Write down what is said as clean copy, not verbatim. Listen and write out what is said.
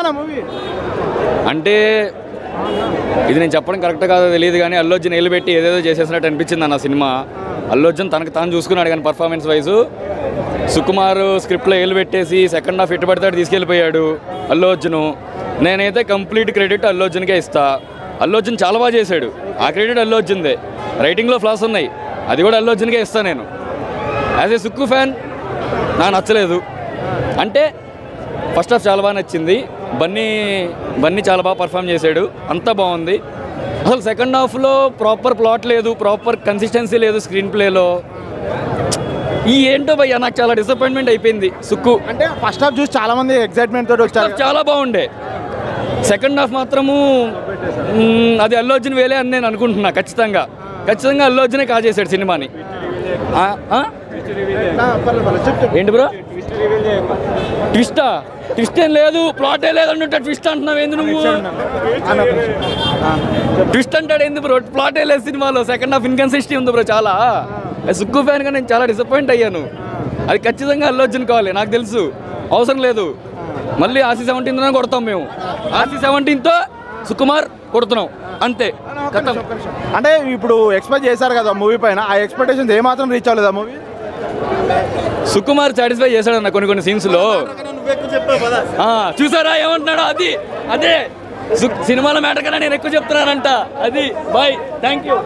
బాగుందా మూవీ? అంటే ఇది నేను చెప్పడం కరెక్ట్ కాదో తెలియదు కానీ అల్లు అర్జున్ ఏలు పెట్టి ఏదేదో చేసేసినట్టు అనిపించింది అన్న సినిమా. అల్లు అర్జున్ తనకు తాను చూసుకున్నాడు కానీ పర్ఫార్మెన్స్ వైజు సుకుమార్ స్క్రిప్ట్లో ఏలు పెట్టేసి సెకండ్ హాఫ్ ఎట్టు పడితే తీసుకెళ్ళిపోయాడు అల్లు అర్జున్. నేనైతే కంప్లీట్ క్రెడిట్ అల్లు అర్జున్కే ఇస్తా. అల్లు అర్జున్ చాలా బాగా చేశాడు, ఆ క్రెడిట్ అల్లు అర్జున్దే. రైటింగ్లో ఫ్లాస్ ఉన్నాయి, అది కూడా అల్లు అర్జున్కే ఇస్తాను నేను. యాజ్ ఏ సుక్కు ఫ్యాన్ నాకు నచ్చలేదు. అంటే ఫస్ట్ హాఫ్ చాలా బాగా నచ్చింది, బన్నీ చాలా బాగా పర్ఫామ్ చేశాడు, అంతా బాగుంది. అసలు సెకండ్ హాఫ్లో ప్రాపర్ ప్లాట్ లేదు, ప్రాపర్ కన్సిస్టెన్సీ లేదు స్క్రీన్ ప్లేలో. ఈ ఏంటో భయ్యా నాకు చాలా డిసప్పాయింట్మెంట్ అయిపోయింది సుక్కు. అంటే ఫస్ట్ హాఫ్ చూసి చాలా మంది ఎక్సైట్మెంట్ తోటి వచ్చారు, చాలా బాగుండే. సెకండ్ హాఫ్ మాత్రము అది అల్లు అర్జున్ వేలే అని నేను అనుకుంటున్నా. ఖచ్చితంగా అల్లు అర్జునే కాజేశాడు సినిమాని. ఏంటి బ్రో ట్విస్ట్ ఏం లేదు, ప్లాటే లేదు అంటుంటా. ట్విస్ట్ అంటున్నావు ఏంది నువ్వు? ట్విస్ట్ అంటాడు ఏంది బ్రో? ప్లాటే లేదు సినిమాలో. సెకండ్ హాఫ్ ఇన్కన్సిస్టెన్సీ ఉంది బ్రో చాలా. సుక్కు ఫ్యాన్గా నేను చాలా డిసప్పాయింట్ అయ్యాను. అది ఖచ్చితంగా అల్లు అర్జున్ కావాలి, నాకు తెలుసు. అవసరం లేదు, మళ్ళీ RC 17 కొడతాం మేము. RC 17తో సుకుమార్ కొడుతున్నాం అంతే. అంటే ఇప్పుడు ఎక్స్పెక్ట్ చేశారు కదా మూవీ పైన, ఆ ఎక్స్పెక్టేషన్స్ ఏమాత్రం రీచ్ అవ్వలేదా మూవీ? సుకుమార్ సాటిస్ఫై చేశాడన్న కొన్ని సీన్స్లో. చూసారా ఏమంటున్నాడో? అదే సినిమాల మ్యాటర్ కన్నా నేను ఎక్కువ చెప్తున్నానంట. అది బాయ్, థ్యాంక్ యూ.